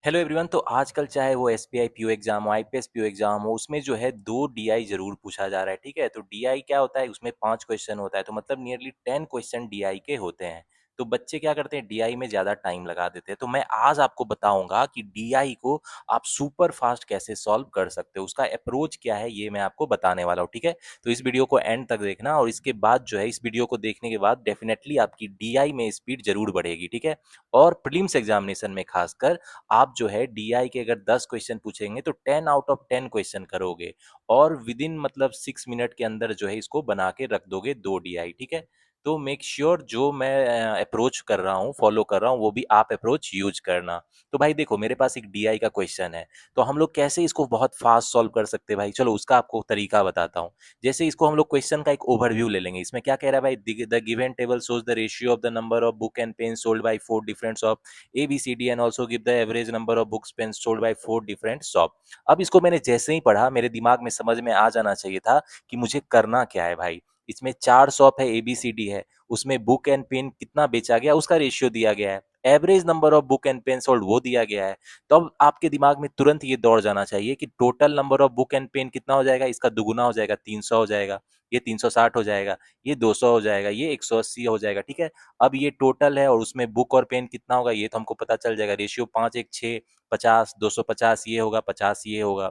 Hello everyone. तो आजकल चाहे वो एसबीआई पीओ एग्जाम हो, आईपीएस पीओ एग्जाम हो, उसमें जो है दो डीआई जरूर पूछा जा रहा है। ठीक है, तो डीआई क्या होता है, उसमें 5 क्वेश्चन होता है, तो मतलब नियरली 10 क्वेश्चन डीआई के होते हैं। तो बच्चे क्या करते हैं, डीआई में ज्यादा टाइम लगा देते हैं। तो मैं आज आपको बताऊंगा कि डीआई को आप सुपर फास्ट कैसे सॉल्व कर सकते हो, उसका अप्रोच क्या है, ये मैं आपको बताने वाला हूँ। ठीक है, तो इस वीडियो को एंड तक देखना, और इसके बाद जो है, इस वीडियो को देखने के बाद डेफिनेटली आपकी डीआई में स्पीड जरूर बढ़ेगी। ठीक है, और प्रीलिम्स एग्जामिनेशन में खासकर आप जो है डीआई के अगर 10 क्वेश्चन पूछेंगे तो 10 आउट ऑफ 10 क्वेश्चन करोगे, और विद इन मतलब 6 मिनट के अंदर जो है इसको बना के रख दोगे दो डीआई। ठीक है, तो मेक श्योर जो मैं अप्रोच कर रहा हूँ, फॉलो कर रहा हूँ, वो भी आप अप्रोच यूज करना। तो भाई देखो, मेरे पास एक डीआई का क्वेश्चन है, तो हम लोग कैसे इसको बहुत फास्ट सॉल्व कर सकते हैं भाई, चलो उसका आपको तरीका बताता हूँ। जैसे इसको हम लोग क्वेश्चन का एक ओवरव्यू ले लेंगे। इसमें क्या कह रहा है भाई, the given table shows the ratio of the number of book and pen sold by 4 different shop A B C D and also give the average number of books pen sold by 4 different shop. अब इसको मैंने जैसे ही पढ़ा, मेरे दिमाग में समझ में आ जाना चाहिए था कि मुझे करना क्या है भाई। इसमें 4 शॉप है, ए बी सी डी है, उसमें बुक एंड पेन कितना बेचा गया उसका रेशियो दिया गया है, average number of book and pen sold वो दिया गया है। तो अब आपके दिमाग में तुरंत ये दौड़ जाना चाहिए कि total number of book and pen कितना हो जाएगा, इसका दुगुना हो जाएगा, 300 हो जाएगा, ये 360 हो जाएगा, ये 200 हो जाएगा, ये 180 हो जाएगा। ठीक है, अब ये टोटल है और उसमें बुक और पेन कितना होगा ये तो हमको पता चल जाएगा। रेशियो 5:1:6, 50, 250 ये होगा, 50 ये होगा,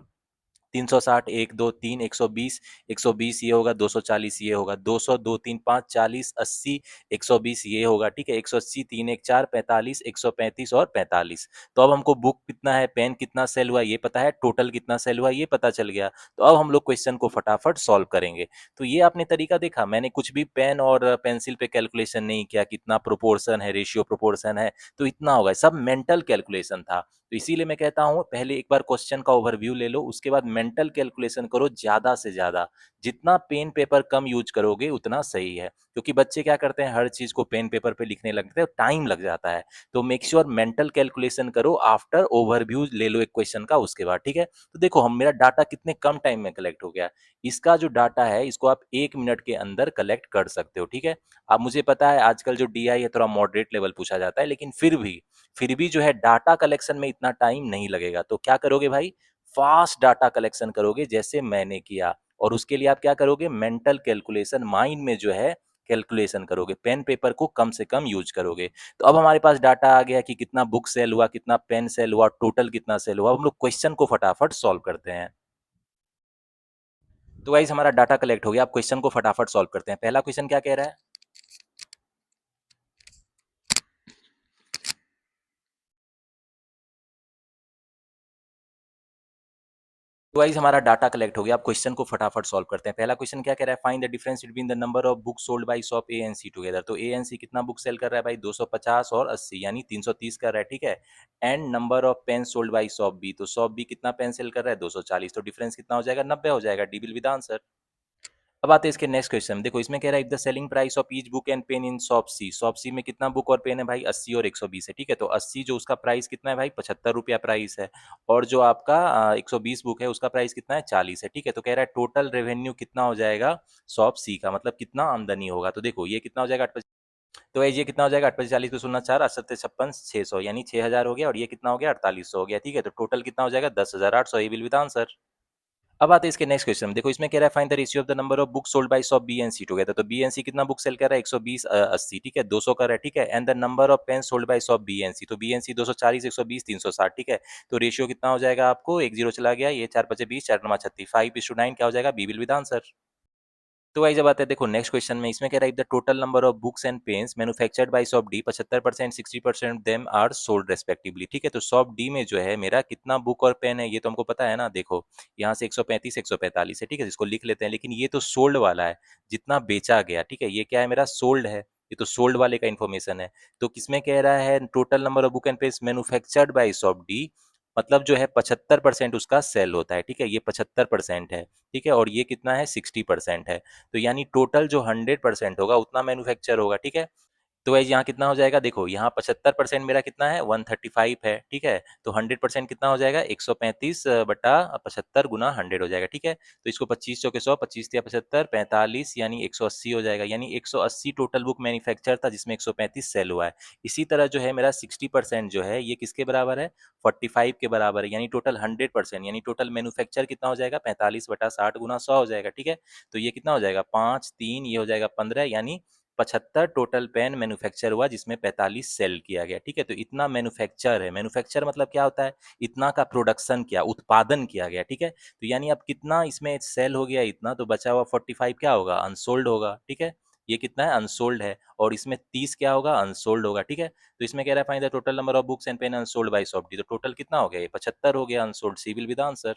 360, 1, 2, 3, 120, 120 ये होगा, 240 ये होगा, 200, 2, 3, 5, 40, 80, 120 ये होगा। ठीक है, 180, 3, 1, 4, 45, 135 और 45। तो अब हमको बुक कितना है, पेन कितना सेल हुआ ये पता है, टोटल कितना सेल हुआ ये पता चल गया। तो अब हम लोग क्वेश्चन को फटाफट सॉल्व करेंगे। तो ये आपने तरीका देखा, मैंने कुछ भी पेन और पेंसिल पे कैलकुलेशन नहीं किया, कितना प्रोपोर्शन है, रेशियो प्रोपोर्शन है, तो इतना होगा, सब मेंटल कैलकुलेशन था। तो इसीलिए मैं कहता हूं, पहले एक बार क्वेश्चन का ओवरव्यू ले लो, उसके बाद मेंटल कैलकुलेशन करो ज्यादा से ज्यादा। जितना पेन पेपर कम यूज करोगे उतना सही है, क्योंकि बच्चे क्या करते हैं, हर चीज को पेन पेपर पे लिखने लगते हैं, टाइम लग जाता है। तो मेक श्योर मेंटल कैलकुलेशन करो, आफ्टर ओवरव्यू ले लो एक क्वेश्चन का, उसके बाद। ठीक है, तो देखो हम मेरा डाटा कितने कम टाइम में कलेक्ट हो गया। इसका जो डाटा है इसको आप 1 मिनट के अंदर कलेक्ट कर सकते हो। ठीक है, अब मुझे पता है आजकल जो डीआई है थोड़ा मॉडरेट लेवल पूछा जाता है, लेकिन फिर भी जो है डाटा कलेक्शन में इतना टाइम नहीं लगेगा। तो क्या करोगे भाई, फास्ट डाटा कलेक्शन करोगे जैसे मैंने किया, और उसके लिए आप क्या करोगे, मेंटल कैलकुलेशन, माइंड में जो है कैलकुलेशन करोगे, पेन पेपर को कम से कम यूज करोगे। तो अब हमारे पास डाटा आ गया कि कितना बुक सेल हुआ, कितना पेन सेल हुआ, टोटल कितना सेल हुआ। अब हम लोग क्वेश्चन को फटाफट सॉल्व करते हैं। तो गाइस हमारा डाटा कलेक्ट हो गया, अब क्वेश्चन को फटाफट सॉल्व करते हैं। पहला क्वेश्चन क्या कह रहा है, तो गाइस हमारा डाटा कलेक्ट हो गया, अब क्वेश्चन को फटाफट सॉल्व करते हैं। पहला क्वेश्चन क्या कह रहा है, find the difference between the number of book sold by shop A and C together. तो ए एंड सी कितना बुक सेल कर रहा है भाई, 250 और 80, यानी 330 कर रहा है। ठीक है, and number of pen sold by shop B, तो शॉप बी कितना पेन सेल कर रहा है, 240, तो डिफरेंस कितना हो जाएगा, 90 हो जाएगा। D will be the answer. अब आते हैं इसके नेक्स्ट क्वेश्चन, देखो इसमें कह रहा है if the selling price of each book and pen in shop C, shop C में कितना बुक और पेन है भाई, 80 और 120 है। ठीक है, तो 80 जो उसका प्राइस कितना है भाई, 75 रुपया प्राइस है, और जो आपका 120 बुक है उसका प्राइस कितना है, 40 है। ठीक है, तो कह रहा है टोटल रेवेन्यू कितना हो जाएगा शॉप सी का, मतलब कितना आमदनी होगा। तो देखो ये कितना हो जाएगा, तो ये कितना हो जाएगा, 8, 40 को 0, 4, 8, 56, 600, यानी 6000 हो गया, और ये कितना हो गया, 4800 हो गया। ठीक है, तो टोटल कितना हो जाएगा, 10,800। ये विल बी द आंसर। अब आते हैं इसके नेक्स्ट क्वेश्चन में, देखो इसमें कह रहा है find the ratio of the number of books sold by shop B and C together. तो बी एंड सी कितना बुक सेल कर रहा है, 120, 80। ठीक है, 200 कर रहा है। ठीक है, and the number of pen sold by shop B and C, तो बी एंड सी 240, 120, 360। ठीक है, तो रेशियो कितना हो जाएगा आपको, एक जीरो चला गया, ये 4, 5, 20, 4, 9, 36, 5:9 क्या हो जाएगा, B will be the answer. तो गाइस जब आते हैं देखो नेक्स्ट क्वेश्चन में, इसमें कह रहा है the total number of books and pens manufactured by shop D, 75%, 60% them are sold respectively. ठीक है, तो शॉप डी में जो है मेरा कितना बुक और पेन है ये तो हमको पता है ना। देखो यहाँ से 135, 145 है। ठीक है, इसको लिख लेते हैं, लेकिन ये तो सोल्ड वाला है, जितना बेचा गया। ठीक है, ये क्या है, मेरा सोल्ड है, ये तो सोल्ड वाले का इन्फॉर्मेशन है। तो किसमें कह रहा है total number of book and pens manufactured by shop D, मतलब जो है 75% उसका सेल होता है। ठीक है, ये 75% है। ठीक है, और ये कितना है, 60% है। तो यानी टोटल जो 100% होगा उतना मैन्युफैक्चर होगा। ठीक है, तो गाइस यहाँ कितना हो जाएगा, देखो यहाँ 75% मेरा कितना है 135 है, ठीक है। तो 100% कितना हो जाएगा 135 बटा 75 गुना 100 हो जाएगा, ठीक है। तो इसको 25 चौके 100, 25 या 75, 45 यानी 180 हो जाएगा, यानी 180 टोटल बुक मैन्युफैक्चर था जिसमें 135 सेल हुआ है। इसी तरह जो है मेरा 60% जो है ये किसके बराबर है, 45 के बराबर है, यानी टोटल 100%, यानी टोटल मैन्युफैक्चर कितना हो जाएगा 45 बटा 60 गुना 100 हो जाएगा, ठीक है। तो ये कितना हो जाएगा 5 3 ये हो जाएगा 15, यानी 75 टोटल पेन मैन्युफैक्चर हुआ जिसमें 45 सेल किया गया, ठीक है। तो इतना मैन्युफैक्चर है, मैन्युफैक्चर मतलब क्या होता है, इतना का प्रोडक्शन किया, उत्पादन किया गया, ठीक है। तो यानी अब कितना इसमें सेल हो गया इतना, तो बचा हुआ 45 क्या होगा, अनसोल्ड होगा, ठीक है। ये कितना है अनसोल्ड है, और इसमें 30 क्या होगा, अनसोल्ड होगा, ठीक है। तो इसमें कह रहा है find the total number of books and pen unsold by shop D, तो टोटल कितना हो गया, ये 75 हो गया unsold, C will be the answer.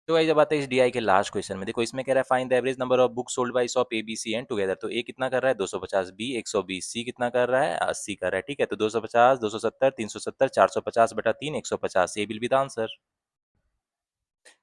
तो गाइस जब आते हैं इस डीआई के लास्ट क्वेश्चन में, देखो इसमें कह रहा है find the average number of books sold by shop A B C and together. तो ए कितना कर रहा है 250, बी 120, सी कितना कर रहा है 80 कर रहा है, ठीक है। तो 250 270 370 450 बटा 3 150, ए विल बी द आंसर।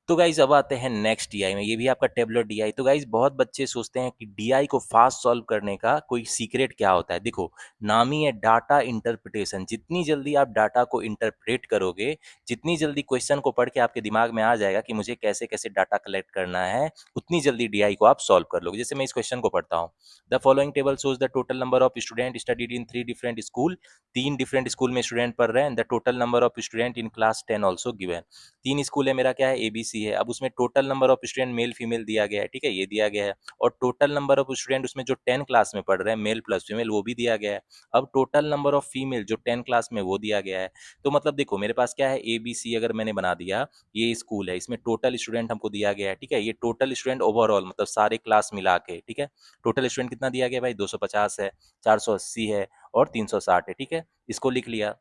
तो गाइज अब आते हैं नेक्स्ट डीआई में, ये भी आपका टेबलर डीआई। तो गाइज बहुत बच्चे सोचते हैं कि डीआई को फास्ट सॉल्व करने का कोई सीक्रेट क्या होता है। देखो नाम ही है डाटा इंटरप्रिटेशन, जितनी जल्दी आप डाटा को इंटरप्रेट करोगे, जितनी जल्दी क्वेश्चन को पढ़ के आपके दिमाग में आ जाएगा कि मुझे कैसे कैसे डाटा कलेक्ट करना है, उतनी जल्दी डीआई को आप सॉल्व कर लोगे। जैसे मैं इस क्वेश्चन को पढ़ता हूँ, the following table shows the total number of student studied in 3 different school. 3 different school में स्टूडेंट पढ़ रहे हैं, the total number of student in class 10 also given. 3 school है मेरा, क्या है एबीसी है। अब उसमें total number of student male female दिया गया है, ठीक है, ये दिया गया है। और टोटल नंबर ऑफ स्टूडेंट उसमें जो 10 क्लास में पढ़ रहे हैं मेल प्लस फीमेल, वो भी दिया गया है। अब टोटल नंबर ऑफ फीमेल जो 10 क्लास में वो दिया गया है। तो मतलब देखो मेरे पास क्या है एबीसी, अगर मैंने बना दिया, ये स्कूल है, इसमें टोटल स्टूडेंट हमको दिया गया है, ठीक है। ये टोटल स्टूडेंट ओवरऑल मतलब सारे क्लास मिला के, ठीक है। टोटल स्टूडेंट कितना दिया गया भाई 250 है, 480 है और 360 है, ठीक है। इसको लिख लिया।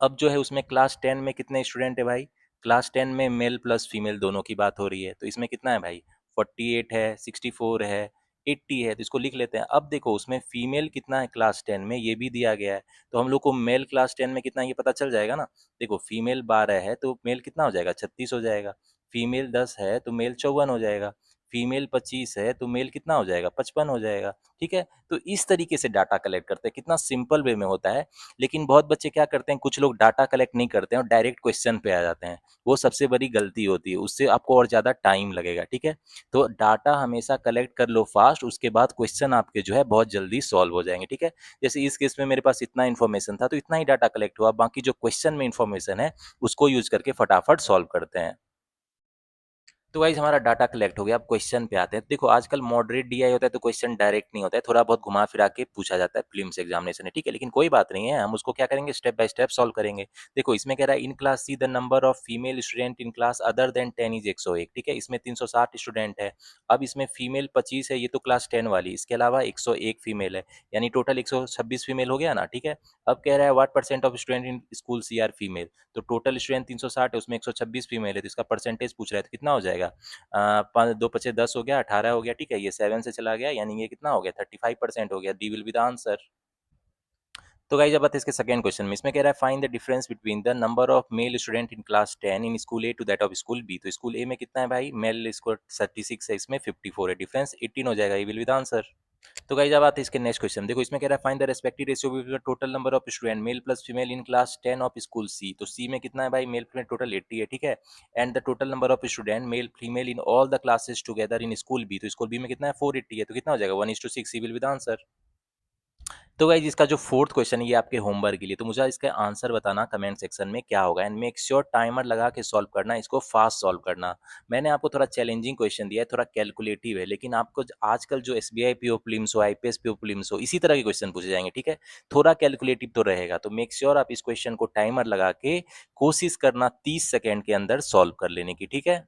अब जो है उसमें क्लास 10 में कितने स्टूडेंट है भाई, क्लास 10 में मेल प्लस फीमेल दोनों की बात हो रही है, तो इसमें कितना है भाई 48 है, 64 है, 80 है, तो इसको लिख लेते हैं। अब देखो उसमें फीमेल कितना है क्लास 10 में, ये भी दिया गया है, तो हम लोग को मेल क्लास 10 में कितना है ये पता चल जाएगा ना। देखो फीमेल 12 है तो मेल कितना हो जाएगा 36 हो जाएगा, फीमेल 10 है तो मेल 54 हो जाएगा, फीमेल 25 है तो मेल कितना हो जाएगा 55 हो जाएगा, ठीक है। तो इस तरीके से डाटा कलेक्ट करते हैं, कितना सिंपल वे में होता है। लेकिन बहुत बच्चे क्या करते हैं, कुछ लोग डाटा कलेक्ट नहीं करते हैं और डायरेक्ट क्वेश्चन पे आ जाते हैं, वो सबसे बड़ी गलती होती है, उससे आपको और ज़्यादा टाइम लगेगा, ठीक है। तो डाटा हमेशा कलेक्ट कर लो फास्ट, उसके बाद क्वेश्चन आपके जो है बहुत जल्दी सॉल्व हो जाएंगे, ठीक है। जैसे इस केस में मेरे पास इतना इन्फॉर्मेशन था तो इतना ही डाटा कलेक्ट हुआ, बाकी जो क्वेश्चन में इन्फॉर्मेशन है उसको यूज करके फटाफट सॉल्व करते हैं। तो गाइस हमारा डाटा कलेक्ट हो गया, अब क्वेश्चन पे आते हैं। देखो आजकल मॉडरेट डीआई होता है तो क्वेश्चन डायरेक्ट नहीं होता है, थोड़ा बहुत घुमा फिरा के पूछा जाता है प्रीलिम्स एग्जामिनेशन में, ठीक है। लेकिन कोई बात नहीं है, हम उसको क्या करेंगे स्टेप बाय स्टेप सॉल्व करेंगे। देखो इसमें कह रहा है in class see the number of female student in class other than 10 is 101, ठीक है। इसमें 360 स्टूडेंट है। अब इसमें फीमेल 25 है, ये तो क्लास 10 वाली, इसके अलावा 101 फीमेल है, यानी टोटल 126 फीमेल हो गया ना, ठीक है। अब कह रहा है what percent of student in school C are female, तो टोटल स्टूडेंट 360 है, उसमें 126 फीमेल है, तो इसका परसेंटेज पूछ रहा है, तो कितना हो जाएगा पाँच दो पचे 10 हो गया, 18 हो गया, ठीक है। ये 7 से चला गया, यानी ये कितना हो गया 35% हो गया, D will be the answer. तो गाइस अब आते हैं इसके सेकंड क्वेश्चन में, इसमें कह रहा है find the difference between the number of male student in class 10 in school A to that of school B. तो स्कूल ए में कितना है भाई, मेल स्कोर 36 है, इसमें 54 है, डिफरेंस 18 हो जाएगा, ये विल बी द आंसर। तो गाइस अब आते हैं इसके नेक्स्ट क्वेश्चन, देखो इसमें कह रहा है find the respective ratio between the total number of student male plus female in class 10 of school C. तो सी में कितना है भाई, मेल फीमेल टोटल 80 है, ठीक है। And the total number of student male female in all the classes together in school B. तो school B में कितना है 480 है, तो कितना हो जाएगा 1:6, सी विल बी द आंसर। तो गाइज इसका जो फोर्थ क्वेश्चन है ये आपके होमवर्क के लिए, तो मुझे इसका आंसर बताना कमेंट सेक्शन में क्या होगा, एंड मेक श्योर टाइमर लगा के सॉल्व करना, इसको फास्ट सॉल्व करना। मैंने आपको थोड़ा चैलेंजिंग क्वेश्चन दिया है, थोड़ा कैलकुलेटिव है, लेकिन आपको आजकल जो एसबीआई पीओ प्रीलिम्स हो, आईपीएस पीओ प्रीलिम्स हो, इसी तरह के क्वेश्चन पूछे जाएंगे, ठीक है। थोड़ा कैलकुलेटिव तो रहेगा, तो मेक श्योर आप इस क्वेश्चन को टाइमर लगा के कोशिश करना 30 सेकेंड के अंदर सॉल्व कर लेने की, ठीक है।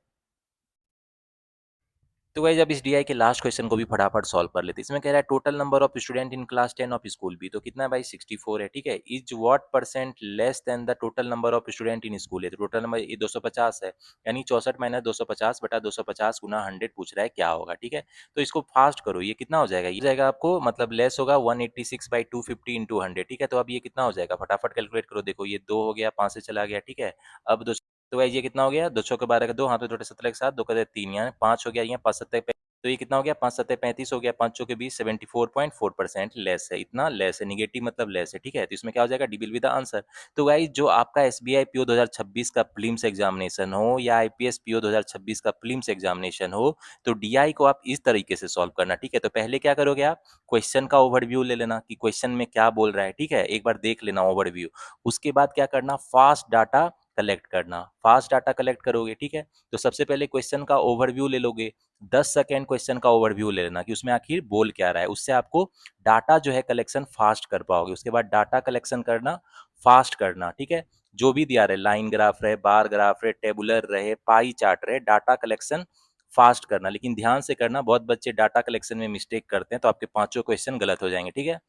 तो गाइस अब इस डीआई के लास्ट क्वेश्चन को भी फटाफट सॉल्व कर लेते हैं। इसमें कह रहा है total number of student in class 10 of school B. तो कितना है भाई 64 है, ठीक है। Is what percent less than the total number of student in school है, तो टोटल नंबर ये 250 है, यानी 64 माइनस 250 बटा 250 गुना 100 पूछ रहा है क्या होगा, ठीक है। तो इसको फास्ट करो, ये कितना हो जाएगा, ये हो जाएगा आपको मतलब लेस होगा 186 बाई 250 इंटू 100, ठीक है। तो अब ये कितना हो जाएगा फटाफट कैलकुलेट करो, देखो ये 2 हो गया, 5 से चला गया, ठीक है। अब दो, तो गाइस ये कितना हो गया, 2 चौके 12 का 2, हाथ में छोटे 17 के साथ 2 का 3, यहाँ 5 हो गया, यहाँ 5 7 तो ये कितना हो गया, 5 सत्ते 35 हो गया, 5 चौके 20, 74.4% लेस है, इतना लेस है, निगेटिव मतलब लेस है, ठीक है। तो इसमें क्या हो जाएगा, D will be the answer. तो गाइस जो आपका एसबीआई पीओ 2026 का प्रीलिम्स एग्जामिनेशन हो या आईपीएस पीओ 2026 का प्रीलिम्स एग्जामिनेशन हो, तो डीआई को आप इस तरीके से सॉल्व करना, ठीक है। तो पहले क्या करोगे आप, क्वेश्चन का ओवरव्यू ले लेना कि क्वेश्चन में क्या बोल रहा है, ठीक है, एक बार देख लेना ओवरव्यू। उसके बाद क्या करना, फास्ट डाटा कलेक्ट करना, फास्ट डाटा कलेक्ट करोगे, ठीक है। तो सबसे पहले क्वेश्चन का ओवरव्यू ले लोगे, 10 सेकेंड क्वेश्चन का ओवरव्यू ले लेना कि उसमें आखिर बोल क्या रहा है, उससे आपको डाटा जो है कलेक्शन फास्ट कर पाओगे। उसके बाद डाटा कलेक्शन करना फास्ट करना, ठीक है। जो भी दिया रहे, लाइन ग्राफ रहे, बार ग्राफ रहे, टेबुलर रहे, पाई चार्ट रहे, डाटा कलेक्शन फास्ट करना, लेकिन ध्यान से करना, बहुत बच्चे डाटा कलेक्शन में मिस्टेक करते हैं तो आपके पांचों क्वेश्चन गलत हो जाएंगे, ठीक है।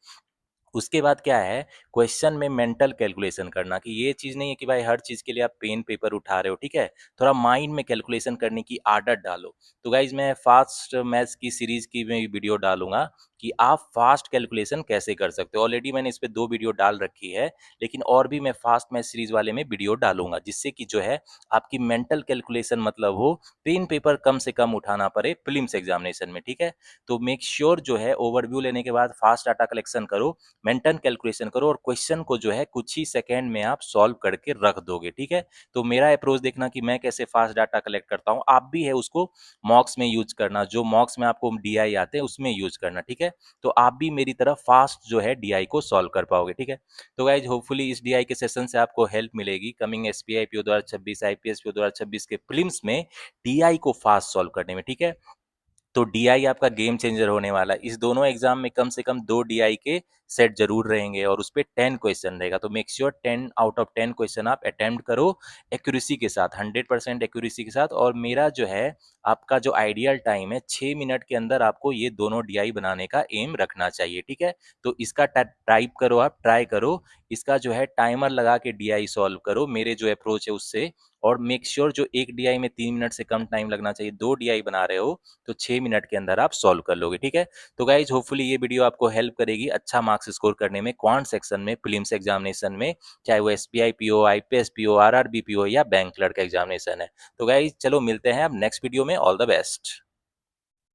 उसके बाद क्या है, क्वेश्चन में मेंटल कैलकुलेशन करना कि ये चीज़ नहीं है कि भाई हर चीज़ के लिए आप पेन पेपर उठा रहे हो, ठीक है। थोड़ा माइंड में कैलकुलेशन करने की आदत डालो। तो गाइज मैं फास्ट मैथ्स की सीरीज की मैं वीडियो डालूंगा कि आप फास्ट कैलकुलेशन कैसे कर सकते हो। ऑलरेडी मैंने इस पे 2 वीडियो डाल रखी है, लेकिन और भी मैं फास्ट मैथ सीरीज वाले में वीडियो डालूंगा, जिससे कि जो है आपकी मेंटल कैलकुलेशन मतलब हो, पेन पेपर कम से कम उठाना पड़े प्रीलिम्स एग्जामिनेशन में, ठीक है। तो मेक श्योर जो है ओवरव्यू लेने के बाद फास्ट डाटा कलेक्शन करो, मेंटल कैलकुलेशन करो, और क्वेश्चन को जो है कुछ ही सेकंड में आप सॉल्व करके रख दोगे, ठीक है। तो मेरा अप्रोच देखना कि मैं कैसे फास्ट डाटा कलेक्ट करता हूँ, आप भी है उसको मॉक्स में यूज करना, जो मॉक्स में आपको डीआई आते हैं उसमें यूज करना, ठीक है। तो आप भी मेरी तरह फास्ट जो है डीआई को सॉल्व कर पाओगे, ठीक है। तो गाइज होपफुली इस डीआई के सेशन से आपको हेल्प मिलेगी coming SBI PO 2026 IPS PO 2026 के प्रीलिम्स में डीआई को फास्ट सॉल्व करने में, ठीक है। तो डीआई आपका गेम चेंजर होने वाला है। इस दोनों एग्जाम में कम से कम 2 डीआई के सेट जरूर रहेंगे और उस पे 10 क्वेश्चन रहेगा। तो make sure 10 out of 10 question आप अटेम्प्ट करो एक्यूरेसी के साथ, 100% एक्यूरेसी के साथ। और मेरा जो है आपका जो आइडियल टाइम है 6 मिनट के अंदर आपको ये दोनों डीआई बनाने का एम रखना चाहिए, ठीक है। तो इसका टाइप करो, आप ट्राई करो, इसका जो है टाइमर लगा के डीआई सॉल्व करो मेरे जो अप्रोच है उससे। और मेक श्योर जो एक डीआई में 3 मिनट से कम टाइम लगना चाहिए, 2 डीआई बना रहे हो तो 6 मिनट के अंदर आप सॉल्व कर लोगे, ठीक है। तो गाइज होपफुली ये वीडियो आपको हेल्प करेगी अच्छा मार्क्स स्कोर करने में क्वांट सेक्शन में प्रीलिम्स एग्जामिनेशन में, चाहे वो SBI PO, IPS PO, RRB PO या बैंक क्लर्क एग्जामिनेशन है। तो गाइज चलो मिलते हैं अब नेक्स्ट वीडियो में, ऑल द बेस्ट।